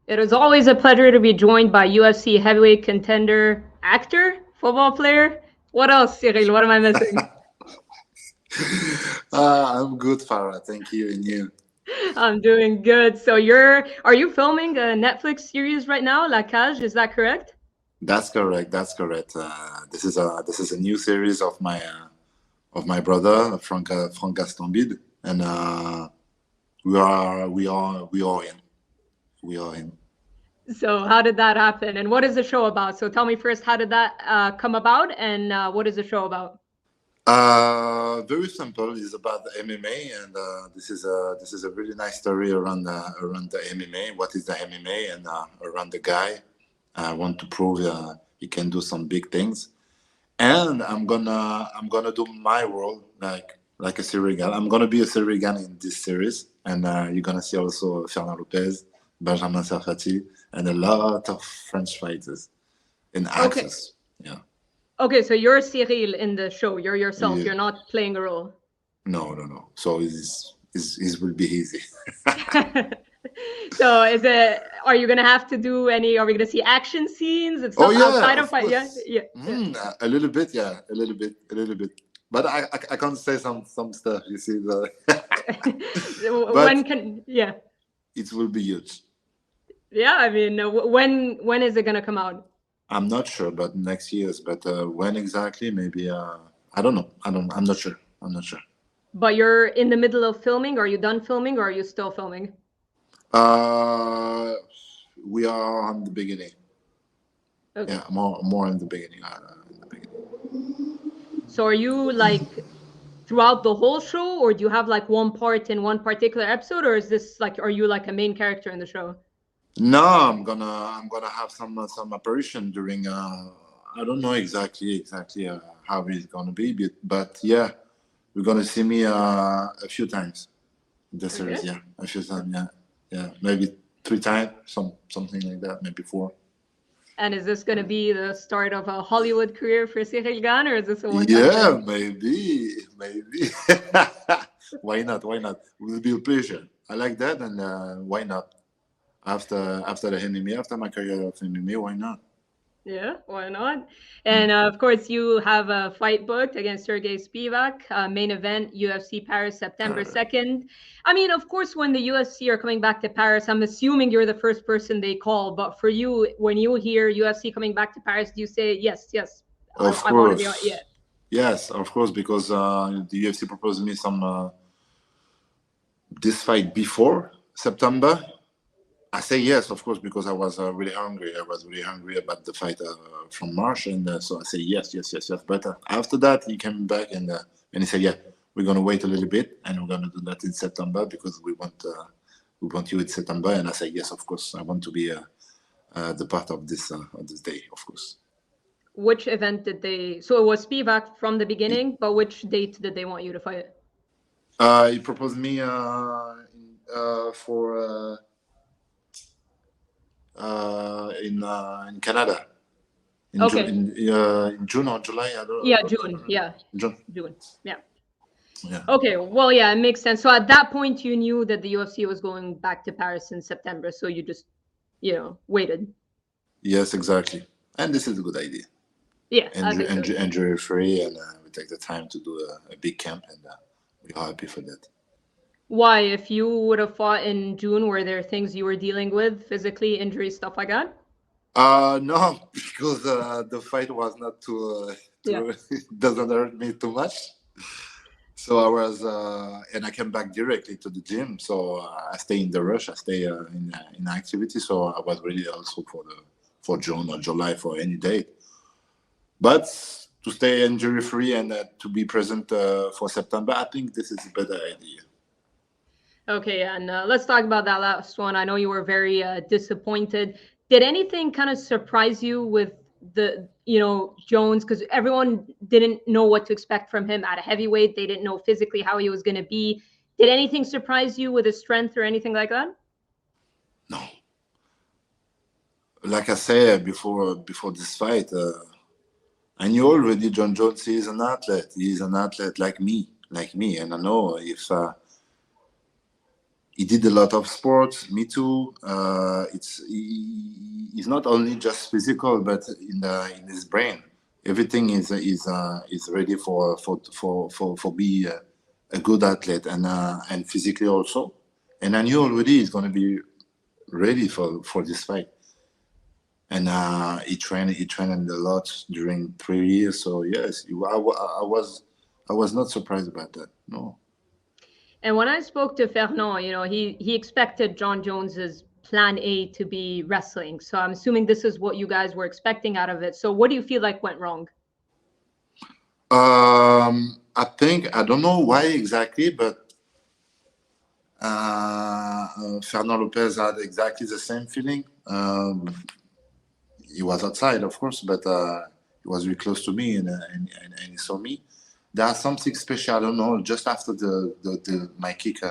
It is always a pleasure to be joined by UFC heavyweight contender, actor, football player. What else, Ciryl? What am I missing? I'm good, Farah. Thank you, and you. I'm doing good. So are you filming a Netflix series right now, La Cage? Is that correct? That's correct. That's correct. This is a new series of my brother Frank Gastambide, and we are in. So how did that happen? And what is the show about? So tell me first, how did that come about? And what is the show about? Very simple. It's about the MMA, and this is a really nice story around the MMA. What is the MMA, and around the guy. I want to prove he can do some big things, and I'm gonna do my role like a Ciryl Gane. I'm gonna be a Ciryl Gane in this series, and you're gonna see also Fernand Lopez, Benjamin Serghei, and a lot of French fighters and Okay. actors. Yeah. Okay, so you're Ciryl in the show. You're yourself. Yeah. You're not playing a role. No, no, no. So it will be easy. So are you gonna have to do any, are we gonna see action scenes and Oh stuff yeah, outside of of fight? Yeah, course. yeah, yeah. A little bit, yeah, a little bit. But I can't say some stuff. You see, When but can, yeah. it will be huge. Yeah, I mean, when is it gonna come out? I'm not sure, but next year's. But when exactly? Maybe. I don't know. I'm not sure. I'm not sure. But you're in the middle of filming. Are you done filming or are you still filming? Uh, we are on the beginning. Okay. Yeah, more in the beginning. In the beginning. So are you like throughout the whole show, or do you have like one part in one particular episode, or is this like, are you like a main character in the show? No, I'm gonna have some apparition during. I don't know exactly how it's gonna be, but yeah, you're gonna see me a few times in the Okay. series. Yeah, a few times. Yeah, yeah, maybe 3 times, something like that, maybe 4. And is this gonna be the start of a Hollywood career for Ciryl Gane, or is this a one-time Yeah, thing? maybe. Why not? Why not? It will be a pleasure. I like that, and why not? After the MMA, after my career of MMA, why not? Yeah, why not? Mm. And of course, you have a fight booked against Serghei Spivac, main event UFC Paris, September Uh, 2nd. I mean, of course, when the UFC are coming back to Paris, I'm assuming you're the first person they call. But for you, when you hear UFC coming back to Paris, do you say, yes, yes, of I want to be on? Yeah. course. Yes, of course, because the UFC proposed me some this fight before September. I say yes, of course, because I was really hungry. I was really hungry about the fight from March, and so I say yes, yes, yes, yes. But after that, he came back and he said, "Yeah, we're gonna wait a little bit, and we're gonna do that in September because we want you in September." And I say yes, of course. I want to be the part of this day, of course. Which event did they? So it was Spivak from the beginning, but which date did they want you to fight? He proposed me for in Canada Okay. in June or July. Yeah, June. Yeah, June. June. Yeah. Yeah. Okay, well, yeah, it makes sense. So at that point, you knew that the UFC was going back to Paris in September, so you just, waited. Yes, exactly. And this is a good idea. Yeah, I think so. Injury free, and we take the time to do a big camp, and we are happy for that. Why, if you would have fought in June, were there things you were dealing with, physically, injuries, stuff like that? No, because the fight was not Yeah. too doesn't hurt me too much. So I was, and I came back directly to the gym. So I stay in the rush. I stay in activity. So I was ready also for June or July for any date. But to stay injury free and to be present for September, I think this is a better idea. Okay, and let's talk about that last one. I know you were very disappointed. Did anything kind of surprise you with Jones? Because everyone didn't know what to expect from him at a heavyweight. They didn't know physically how he was going to be. Did anything surprise you with his strength or anything like that? No, like I said before this fight, I knew already Jon Jones is an athlete. He's an athlete like me, and I know he did a lot of sports. Me too. He's not only just physical, but in his brain, everything is ready for be a good athlete and physically also. And I knew already he's going to be ready for this fight. And he trained a lot during 3 years. So yes, I was not surprised about that. No. And when I spoke to Hannoun, he expected Jon Jones's plan A to be wrestling. So I'm assuming this is what you guys were expecting out of it. So what do you feel like went wrong? I think I don't know why exactly, but Fernando Lopez had exactly the same feeling. He was outside, of course, but he was really close to me, and he saw me. There's something special. I don't know. Just after my kick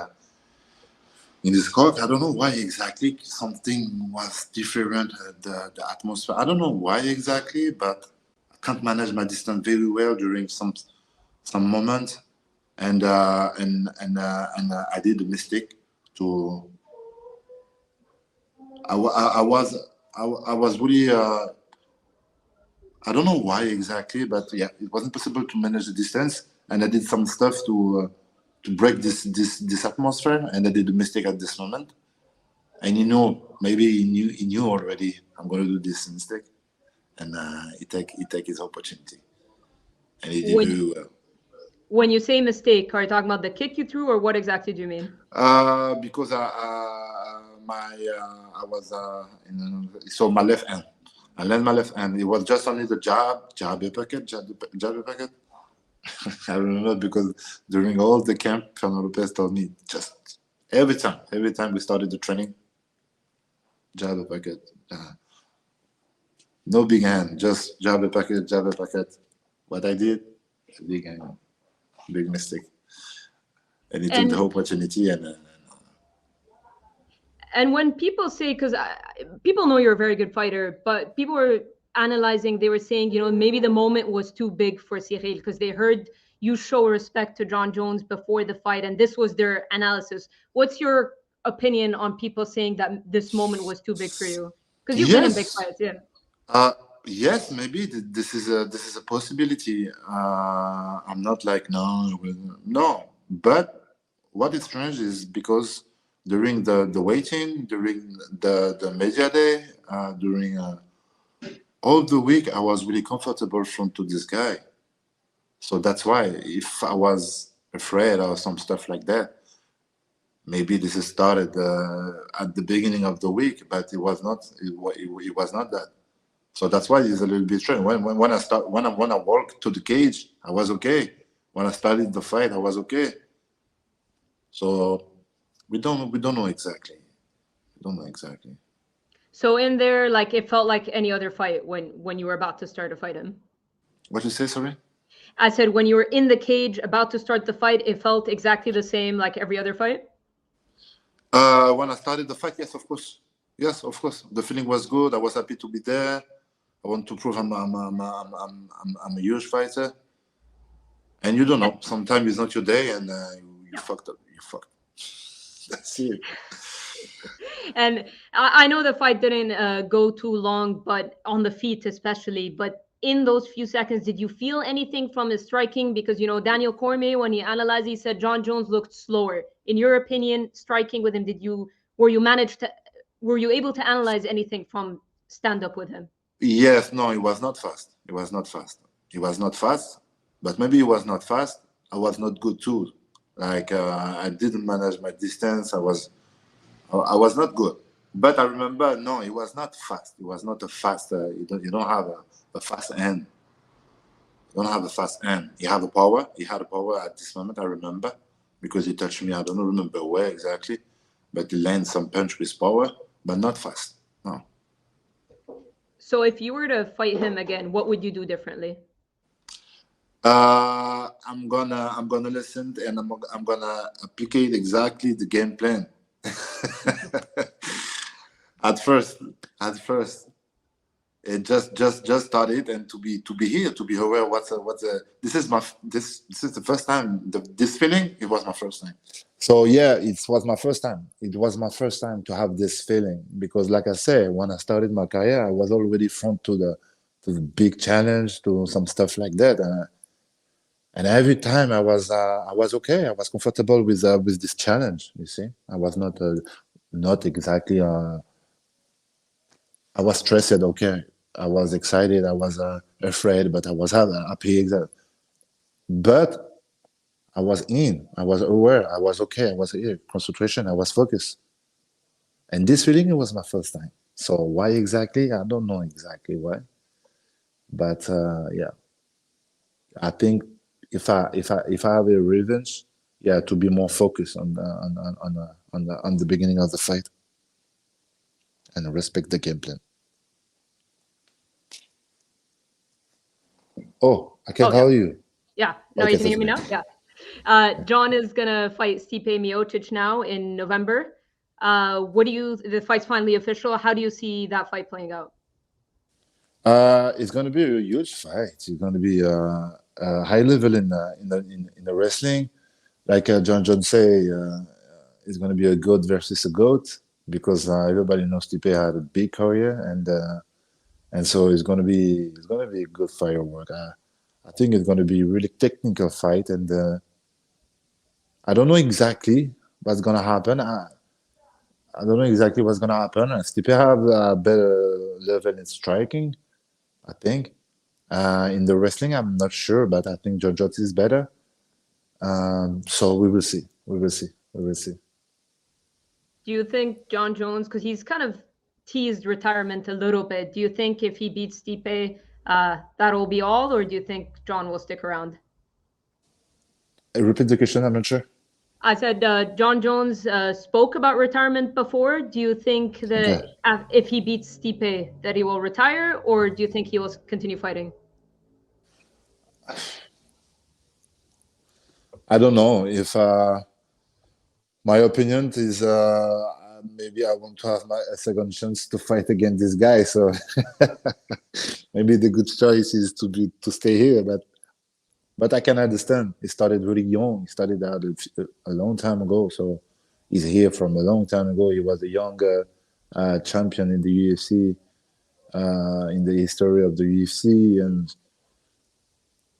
in this court, I don't know why exactly. Something was different. The atmosphere. I don't know why exactly, but I can't manage my distance very well during some moment, and I did a mistake. I was really. I don't know why exactly, but yeah, it wasn't possible to manage the distance, and I did some stuff to break this atmosphere, and I did a mistake at this moment. And maybe he knew already I'm going to do this mistake, and he take his opportunity, and he did very well. When you say mistake, are you talking about the kick you threw, or what exactly do you mean? Because I was so my left hand. I landed my left hand. It was just only the jab uppercut. I remember because during all the camp, Fernando Lopez told me just every time we started the training, jab uppercut. No big hand, just jab uppercut. What I did, big hand, big mistake. And it took the opportunity and when people say, because people know you're a very good fighter, but people were analyzing, they were saying, maybe the moment was too big for Ciryl because they heard you show respect to Jon Jones before the fight, and this was their analysis. What's your opinion on people saying that this moment was too big for you? Because you've been in big fights, yeah. Yes, maybe this is a possibility. I'm not like no, but what is strange is because during the waiting, during the media day, during all the week, I was really comfortable front to this guy. So that's why if I was afraid or some stuff like that, maybe this is started at the beginning of the week, but it was not. It was not that. So that's why it's a little bit strange. When I walked to the cage, I was okay. When I started the fight, I was okay. So we don't know exactly. We don't know exactly. So in there, like it felt like any other fight when you were about to start to fight him. What did you say, sorry? I said when you were in the cage about to start the fight, it felt exactly the same like every other fight. When I started the fight, yes, of course. Yes, of course. The feeling was good. I was happy to be there. I want to prove I'm a huge fighter. And you don't know. Sometimes it's not your day, and you fucked up. You fucked. That's it. And I know the fight didn't go too long, but on the feet especially. But in those few seconds, did you feel anything from his striking? Because Daniel Cormier, when he analyzed, he said Jon Jones looked slower. In your opinion, striking with him, were you able to analyze anything from stand up with him? Yes, no, it was not fast. It was not fast. But maybe it was not fast. I was not good too. Like I didn't manage my distance. I was not good. But I remember, no, it was not fast. It was not a fast. You don't have a fast hand. You don't have a fast hand. You have a power. He had a power at this moment. I remember because he touched me. I don't remember where exactly, but he landed some punch with power, but not fast. No. So if you were to fight him again, what would you do differently? I'm gonna listen and I'm gonna applicate exactly the game plan. At first, it just started, and to be here, to be aware this is the first time, this feeling, it was my first time. So yeah, it was my first time. It was my first time to have this feeling, because like I said, when I started my career, I was already front to the big challenge, to some stuff like that, and every time I was okay. I was comfortable with this challenge. You see, I was not exactly. I was stressed. Okay, I was excited. I was afraid, but I was happy. But I was in. I was aware. I was okay. I was here. Concentration. I was focused. And this feeling, it was my first time. So why exactly? I don't know exactly why. But yeah, I think if I have a revenge, yeah, to be more focused on the beginning of the fight and respect the game plan. Oh, I can hear you. Yeah. No, Okay, you can hear that's me great. now? Yeah. Jon is going to fight Stipe Miocic now in November. The fight's finally official. How do you see that fight playing out? It's going to be a huge fight. It's going to be a high level in the wrestling. Like Jon Jones say, it's going to be a goat versus a goat, because everybody knows Stipe had a big career, and so it's going to be a good firework. I think it's going to be a really technical fight, and I don't know exactly what's going to happen. I don't know exactly what's going to happen. Stipe have a better level in striking, I think. In the wrestling, I'm not sure, but I think Jon Jones is better. So we will see. We will see. We will see. Do you think Jon Jones, because he's kind of teased retirement a little bit, do you think if he beats Stipe, that'll be all, or do you think Jon will stick around? Repeat the question. I'm not sure. I said Jon Jones spoke about retirement before. Do you think Okay. that if he beats Stipe, that he will retire, or do you think he will continue fighting? I don't know if my opinion is maybe I want to have a second chance to fight against this guy. So maybe the good choice is to stay here. But I can understand. He started really young. He started out a long time ago. So he's here from a long time ago. He was a younger champion in the UFC, in the history of the UFC, and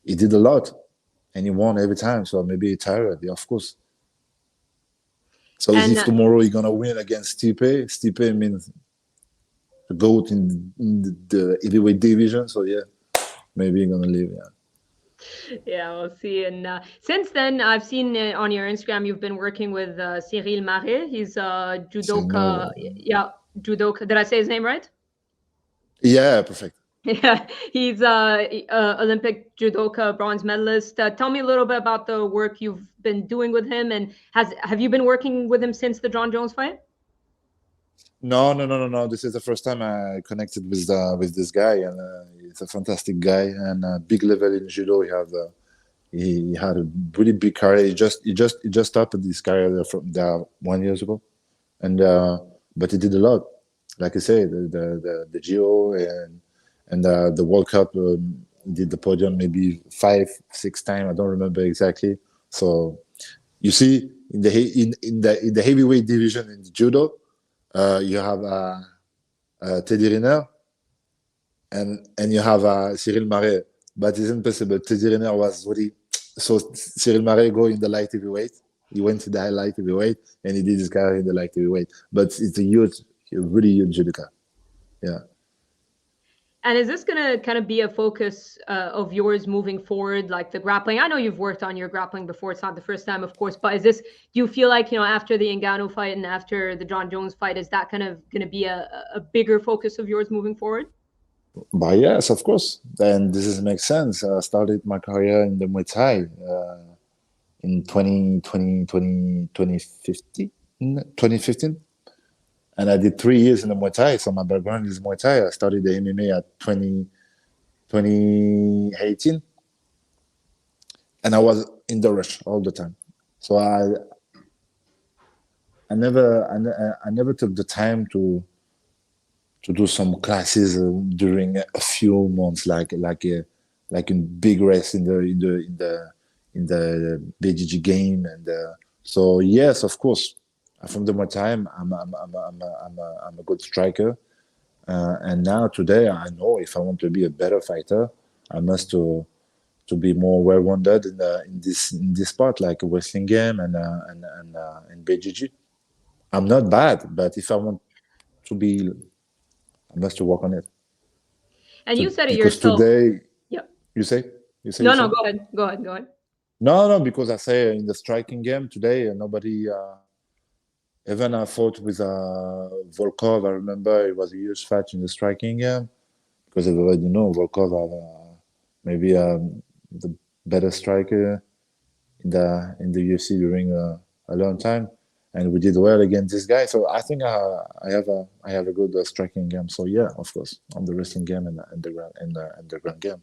he did a lot, and he won every time. So maybe he tired, yeah, of course. So And if tomorrow he's gonna win against Stipe means the GOAT in the heavyweight division. So yeah, maybe he's gonna leave. Yeah. yeah, we'll see. And since then, I've seen on your Instagram you've been working with Ciryl Gane. He's a So judoka. no. Yeah, judoka. Did I say his name right? Yeah, perfect. Yeah, he's Olympic judoka bronze medalist. Tell me a little bit about the work you've been doing with him, and have you been working with him since the Jon Jones fight? No, no, no, no, no. This is the first time I connected with this guy, and he's a fantastic guy and big level in judo. He had a really big career. He just started his career from there 1 year ago, and but he did a lot. Like I say, the Giro and the World Cup, did the podium maybe 5, 6 times. I don't remember exactly. So you see, in the heavyweight division in the judo, you have Teddy Riner and you have Ciryl Gane. But it's impossible. Teddy Riner was really so. Ciryl Gane go in the light heavyweight. He went to the light heavyweight and he did his career in the light heavyweight. But it's a really huge judoka. Yeah. And is this going to kind of be a focus of yours moving forward, like the grappling? I know you've worked on your grappling before. It's not the first time, of course, but do you feel like, after the Ngannou fight and after the Jon Jones fight, is that kind of going to be a bigger focus of yours moving forward? But yes, of course. And makes sense. I started my career in the Muay Thai in 2015. And I did 3 years in the Muay Thai. So my background is Muay Thai. I started the MMA at 2018. And I was in the rush all the time. So I never took the time to to do some classes during a few months, like in big race in the BGG game, and so yes, of course, from the more time, I'm a good striker, and now today I know if I want to be a better fighter, I must to be more well-rounded in this part, like a wrestling game and BGG. I'm not bad, but if I want to be, I must to work on it. And you said it Because yourself. today, Yep. you say, you say, you No, no, say. go ahead. Go ahead. Go ahead. No, because I say in the striking game today, nobody. Even I fought with Volkov. I remember it was a huge fight in the striking game because everybody know Volkov are maybe the better striker in the UFC during a long time, and we did well against this guy. So I think I have a good striking game. So yeah, of course, on the wrestling game and the ground game.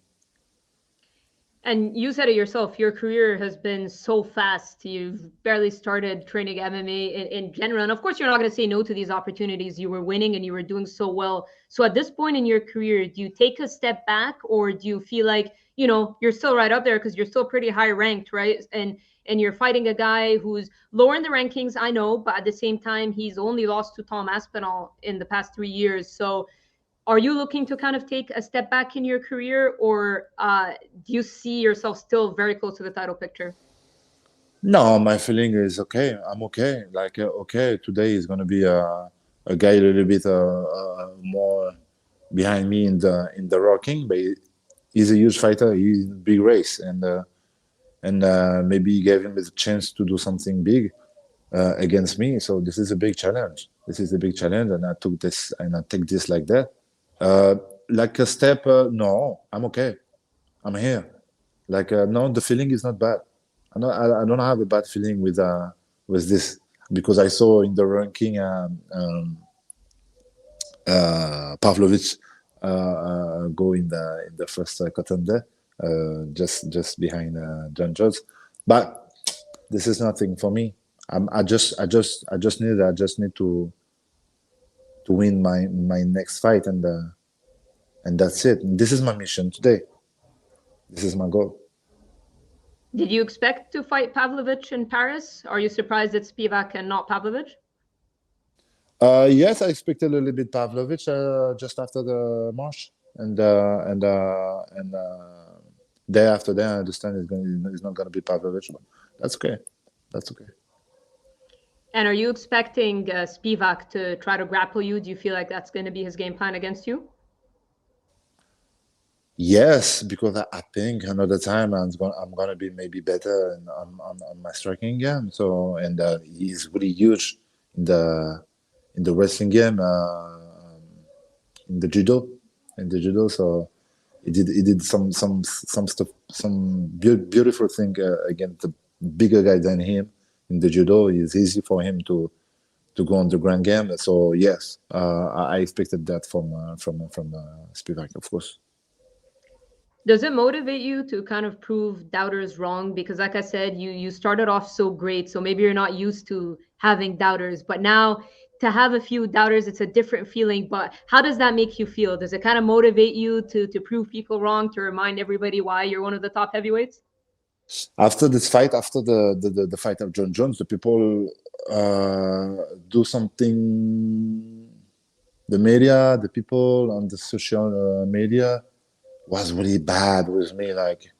And you said it yourself, your career has been so fast. You've barely started training MMA in general. And of course, you're not going to say no to these opportunities. You were winning and you were doing so well. So at this point in your career, do you take a step back, or do you feel like, you're still right up there because you're still pretty high ranked, right? And you're fighting a guy who's lower in the rankings, I know, but at the same time, he's only lost to Tom Aspinall in the past 3 years. So are you looking to kind of take a step back in your career, or do you see yourself still very close to the title picture? No, my feeling is okay. I'm okay. Like okay, today is gonna be a guy a little bit more behind me in the rocking, but he's a huge fighter. He's in a big race, and maybe he gave him the chance to do something big against me. So this is a big challenge. This is a big challenge, and I took this and I take this like that. Uh, like a step, no, I'm okay. I'm here. Like no, the feeling is not bad. I don't have a bad feeling with this because I saw in the ranking Pavlovich go in the first contender, just behind Jon Jones. But this is nothing for me. I just need to win my next fight, and that's it. This is my mission today. This is my goal. Did you expect to fight Pavlovich in Paris? Are you surprised it's Spivac and not Pavlovich? Yes, I expected a little bit Pavlovich just after the march, and day after day, I understand it's not going to be Pavlovich, but that's okay. That's okay. And are you expecting Spivac to try to grapple you? Do you feel like that's going to be his game plan against you? Yes, because I think another time I'm gonna be maybe better on my striking game. So and he's really huge in the wrestling game, in the judo, So he did some stuff, some beautiful thing against the bigger guy than him in the judo. It's easy for him to go on the grand game. So yes, I expected that from Spivak, of course. Does it motivate you to kind of prove doubters wrong? Because like I said, you started off so great, so maybe you're not used to having doubters, but now to have a few doubters, it's a different feeling. But how does that make you feel? Does it kind of motivate you to prove people wrong, to remind everybody why you're one of the top heavyweights? After this fight, after the fight of Jon Jones, the people do something. The media, the people on the social media was really bad with me. Like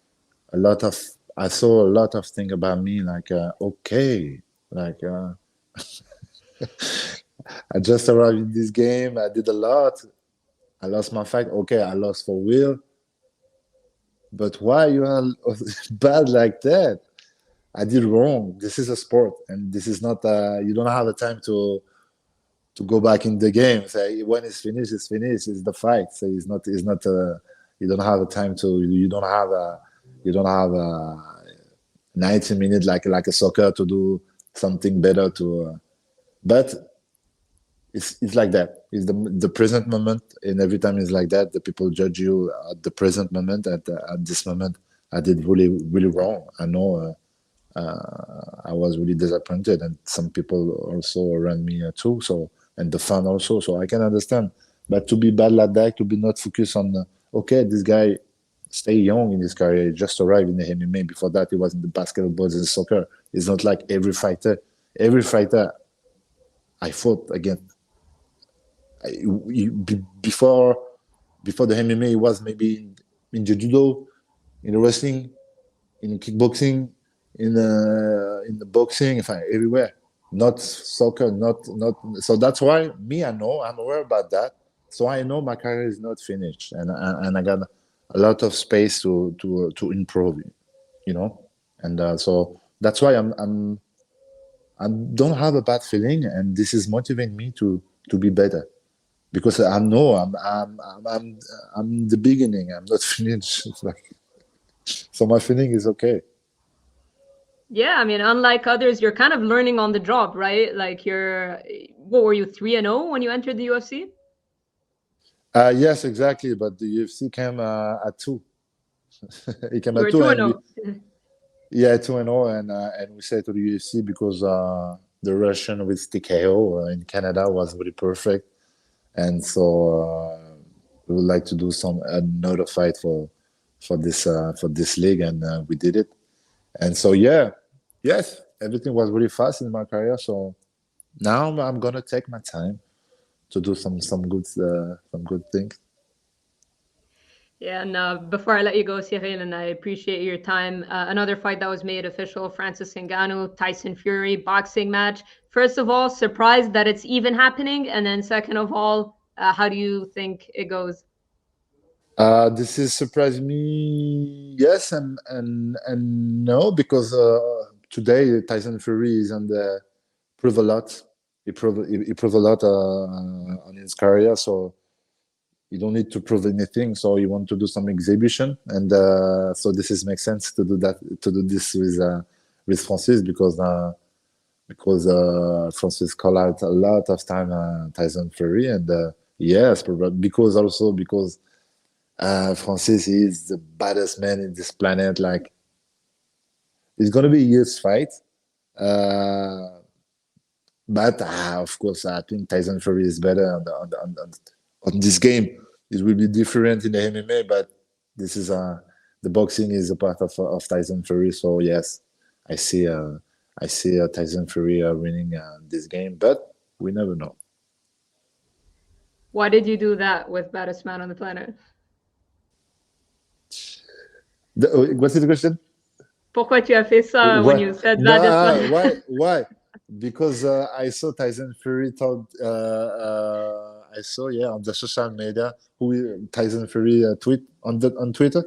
a lot of, I saw a lot of things about me. Like okay, like I just arrived in this game. I did a lot. I lost my fight. Okay, I lost for real. But why you are bad like that? I did wrong. This is a sport, and this is not. You don't have the time to go back in the game. Say when it's finished, it's finished. It's the fight. So it's not. It's not. You don't have the time to. You don't have a. You don't have a 90 minutes like a soccer to do something better to. But it's like that. It's the present moment, and every time it's like that. The people judge you at the present moment. At this moment, I did really wrong. I know. I was really disappointed, and some people also around me too. So and the fan also. So I can understand. But to be bad like that, to be not focused on, okay, this guy stay young in his career. He just arrived in the MMA. Before that, he was in the basketball and soccer. It's not like every fighter I fought against. Before the MMA, he was maybe in the judo, in the wrestling, in kickboxing, in the boxing, everywhere. Not soccer, not. So that's why me, I know, I'm aware about that. So I know my career is not finished, and I got a lot of space to improve, you know. And so that's why I don't have a bad feeling, and this is motivating me to be better because I know I'm the beginning. I'm not finished. So my feeling is okay. Yeah, I mean, unlike others, you're kind of learning on the job, right? Like what were you, 3-0 when you entered the UFC? Yes, exactly. But the UFC came at two. It came You at were two, 2 and we 0. yeah 2-0, and we said to the UFC because the Russian with TKO in Canada was really perfect, and so we would like to do some another fight for this league, and we did it. And so yeah, yes, everything was really fast in my career. So now I'm gonna take my time to do some good things. Yeah, and before I let you go, Cyril, and I appreciate your time, another fight that was made official, Francis Ngannou, Tyson Fury, boxing match. First of all, surprised that it's even happening, and then second of all, how do you think it goes? This is surprised me, yes and no, because today Tyson Fury is on the prove a lot. He prove a lot on his career, so you don't need to prove anything. So you want to do some exhibition, and so this is makes sense to do that to do this with Francis because Francis called out a lot of time Tyson Fury, and yes, because also because Francis is the baddest man in this planet. Like, it's gonna be a huge fight. Uh, but of course, I think Tyson Fury is better on this game. It will be different in the MMA, but this is the boxing is a part of Tyson Fury. So yes, I see Tyson Fury winning this game, but we never know. Why did you do that with Baddest Man on the Planet? What's the question? Pourquoi tu as fait ça when Why? you said No, Baddest Man? why? Because I saw Tyson Fury told. I saw on the social media who Tyson Fury tweet on Twitter,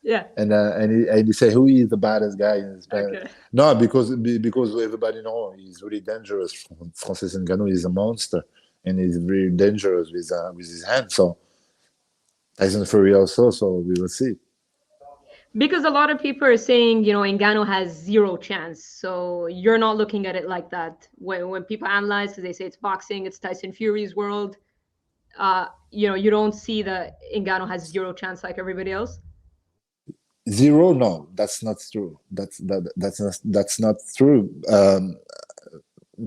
Yeah. and he said who is the baddest guy in this planet. Okay. No, because everybody know he's really dangerous. Francis Ngannou is a monster, and he's very dangerous with his hands. So Tyson Fury also. So we will see. Because a lot of people are saying, Ngannou has zero chance. So you're not looking at it like that. When people analyze, because they say it's boxing, it's Tyson Fury's world. You don't see that Ngannou has zero chance like everybody else. Zero? No, that's not true. That's not true.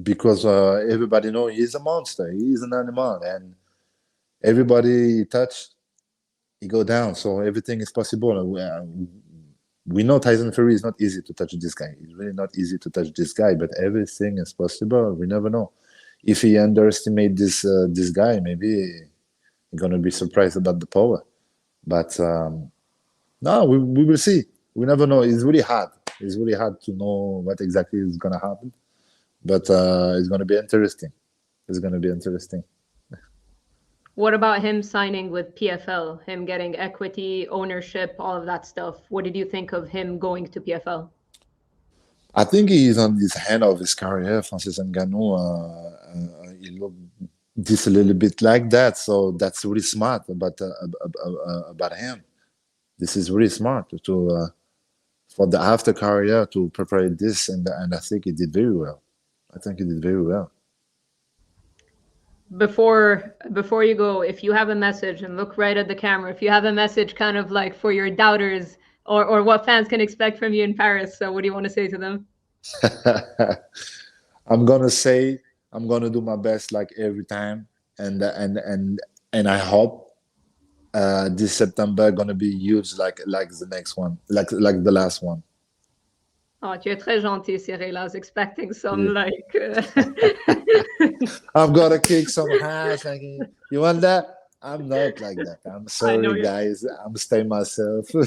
Because everybody know he's a monster. He's an animal, and everybody he touch, he go down. So everything is possible. We know Tyson Fury is not easy to touch this guy. It's really not easy to touch this guy, but everything is possible. We never know. If he underestimate this guy, maybe he's gonna be surprised about the power. But no, we will see. We never know. It's really hard. It's really hard to know what exactly is gonna happen. But it's gonna be interesting. It's gonna be interesting. What about him signing with PFL, him getting equity, ownership, all of that stuff? What did you think of him going to PFL? I think he's on this hand of his career. Francis Ngannou, he looked just a little bit like that. So that's really smart about him. This is really smart to for the after career to prepare this, and I think he did very well. I think he did very well. Before you go, if you have a message, and look right at the camera, if you have a message kind of like for your doubters, or what fans can expect from you in Paris, so what do you want to say to them? I'm gonna say I'm gonna do my best like every time, and and I hope this September gonna be huge, like the next one, like the last one. Oh, tu es très gentil, Ciryl. I was expecting some Yeah. like. I've got to kick some ass. Like, you want that? I'm not like that. I'm I know sorry, you. guys. I'm staying myself. All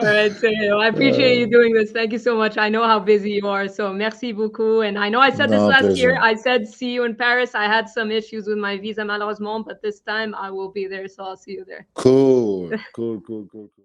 right, Ciryl. I appreciate you doing this. Thank you so much. I know how busy you are, so merci beaucoup. And I know I said this No, last year. pleasure. I said see you in Paris. I had some issues with my visa, malheureusement, but this time I will be there, so I'll see you there. Cool. Cool, cool, cool, cool.